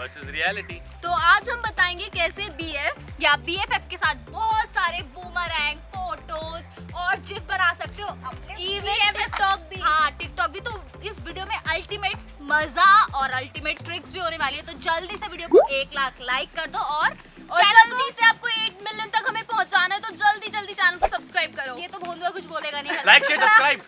Versus reality. तो आज हम बताएंगे कैसे BF या BFF के साथ बहुत सारे बूमरैंग फोटोज और जिप बना सकते हो अपने इवन टिकटॉक भी। हाँ, टिकटॉक भी। तो इस वीडियो में अल्टीमेट मजा और अल्टीमेट ट्रिक्स भी होने वाली है। तो जल्दी से वीडियो को 1 लाख लाइक कर दो और जल्दी से आपको 8 मिलियन तक हमें पहुंचाना है, तो जल्दी जल्दी चैनल को सब्सक्राइब करो। ये तो भोंदुआ कुछ बोलेगा नहीं। Like share subscribe.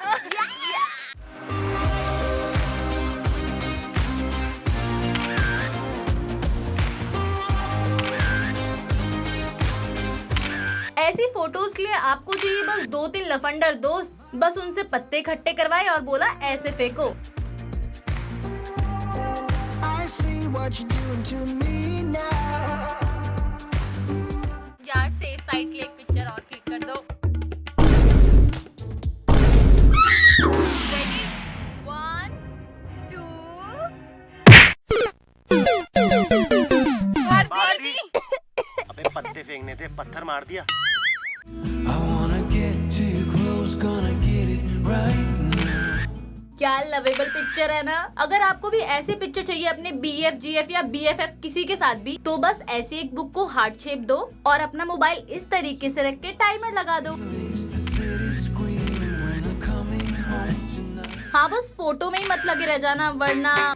ऐसी फोटोज के लिए आपको चाहिए बस 2-3 लफंडर दोस्त। बस उनसे पत्ते इकट्ठे करवाए और बोला ऐसे फेंको। यार सेफ साइड के लिए एक पिक्चर और क्लिक कर दो। रेडी 1 2 अबे पत्ते फेंकने थे, पत्थर मार दिया। क्या लवेबल पिक्चर है ना। अगर आपको भी ऐसे पिक्चर चाहिए अपने BF GF या BFF किसी के साथ भी, तो बस ऐसी एक बुक को हार्ट शेप दो और अपना मोबाइल इस तरीके से रख के टाइमर लगा दो। हाँ, बस फोटो में ही मत लगे रह जाना, वरना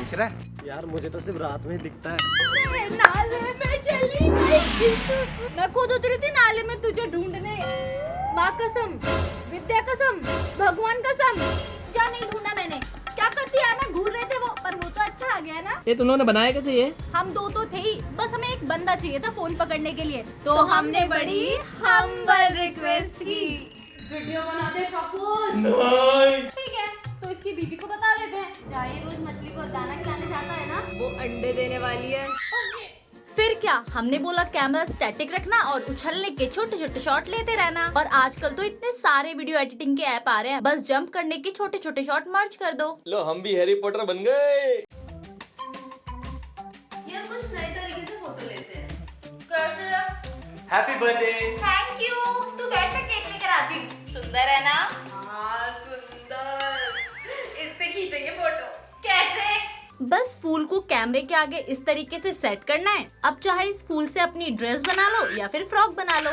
दिख रहा है यार, मुझे तो सिर्फ रात में दिखता है। नाले में चली गई मैं खुद उतरी थी नाले में तुझे ढूंढने। माँ कसम, विद्या कसम, भगवान कसम, जा नहीं ढूंढा मैंने। क्या करती है ना, घूर रहे थे वो, पर वो तो अच्छा आ गया ना। ये तुम लोगों ने बनाया कैसे ये? हम 2 तो थे ही, बस हमें एक बंदा चाहिए था फोन पकड़ने के लिए। तो हमने बड़ी हम्बल रिक्वेस्ट की, वीडियो बना दे ठाकुर। ठीक है, तो इसकी बीवी को बता देते हैं। जहाँ ये रोज मछली को दाना खिलाने जाता है ना, वो अंडे देने वाली है। फिर क्या, हमने बोला कैमरा स्टैटिक रखना और उछलने के छोटे छोटे शॉट लेते रहना। और आजकल तो इतने सारे वीडियो एडिटिंग के ऐप आ रहे हैं, बस जंप करने के छोटे छोटे शॉट मर्ज कर दो। लो, हम भी हैरी पॉटर बन गए। यार कुछ नए तरीके से फोटो लेते हैं। Happy birthday. Thank you. तू बैठ, मैं केक लेकर आती हूँ। सुंदर है ना? हाँ सुंदर, इससे खींचेंगे फोटो। कैसे? बस फूल को कैमरे के आगे इस तरीके से सेट करना है। अब चाहे इस फूल से अपनी ड्रेस बना लो या फिर फ्रॉक बना लो।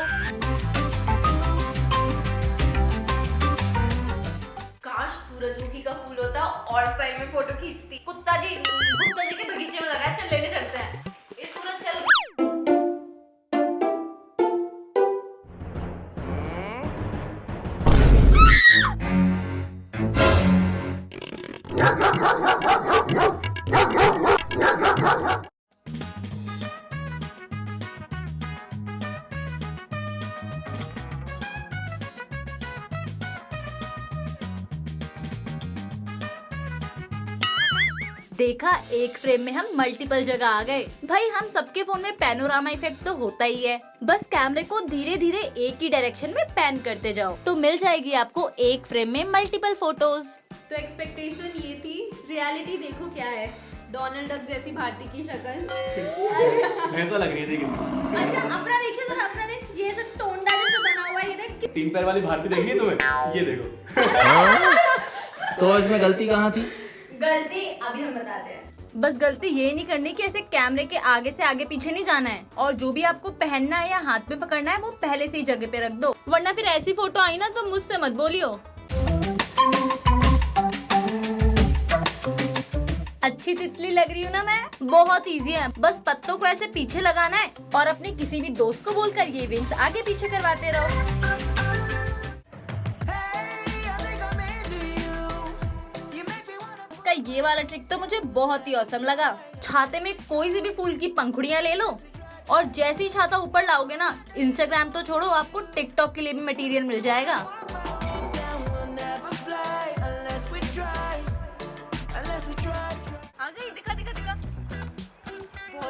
काश सूरजमुखी का फूल होता और स्टाइल में फोटो खींचती। गुप्ता जी के बगीचे में लगा है, चल लेने चलते हैं। इस सूरज चल। देखा, एक फ्रेम में हम मल्टीपल जगह आ गए। भाई, हम सबके फोन में पैनोरामा इफेक्ट तो होता ही है। बस कैमरे को धीरे धीरे एक ही डायरेक्शन में पैन करते जाओ, तो मिल जाएगी आपको एक फ्रेम में मल्टीपल फोटोज। तो एक्सपेक्टेशन ये थी, रियलिटी देखो क्या है। डोनाल्ड डक जैसी भारती की शक्ल। ऐसा लग रही थी किसी। अच्छा, अपना देखिए तो अपना देख, ये सब टोंडा जैसा बना हुआ है, ये देख। 3 पैर वाली भारती देखी है तुम्हें? ये देखो। तो इसमें गलती कहाँ थी? गलती अभी हम बताते हैं। बस गलती ये नहीं करनी कि ऐसे कैमरे के आगे से आगे पीछे नहीं जाना है, और जो भी आपको पहनना है या हाथ में पकड़ना है वो पहले से ही जगह पे रख दो, वरना फिर ऐसी फोटो आई ना तो मुझसे मत बोलियो। अच्छी तितली लग रही हूँ ना मैं? बहुत इजी है, बस पत्तों को ऐसे पीछे लगाना है और अपने किसी भी दोस्त को बोलकर ये विंग्स आगे पीछे करवाते रहो। का ये वाला ट्रिक तो मुझे बहुत ही औसम लगा। छाते में कोई सी भी फूल की पंखुड़ियां ले लो और जैसे ही छाता ऊपर लाओगे ना, इंस्टाग्राम तो छोड़ो, आपको टिकटॉक के लिए भी मटेरियल मिल जाएगा। आ गई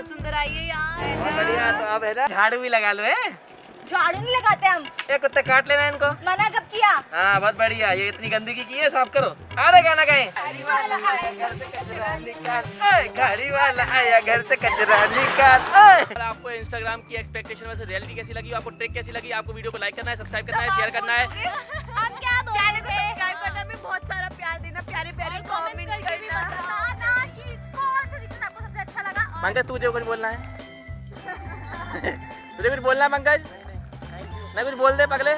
सुंदर आई है यार। बहुत बढ़िया। तो अब है ना झाड़ू भी लगा लो है। झाड़ू नहीं लगाते हम। ये कुत्ते काट लेना इनको। मना कब किया? हाँ बहुत बढ़िया। ये इतनी गंदगी की है, साफ करो। अरे गाना गाएं। गाड़ी वाला आया घर से कचरा निकाल। आपको इंस्टाग्राम की एक्सपेक्टेशन में से रियलिटी कैसी लगी, आपको ट्रिक कैसी लगी? आपको वीडियो को लाइक करना है, सब्सक्राइब करना है, शेयर करना है। हम क्या बोल चैनल को सब्सक्राइब करना, में बहुत सारा प्यार देना, प्यारे प्यारे कमेंट करना। बताना कि कौन सा सीजन आपको सबसे अच्छा लगा। पंकज तुझे कुछ बोलना है? तुझे कुछ बोलना है पंकज? नहीं कुछ बोल दे पगले।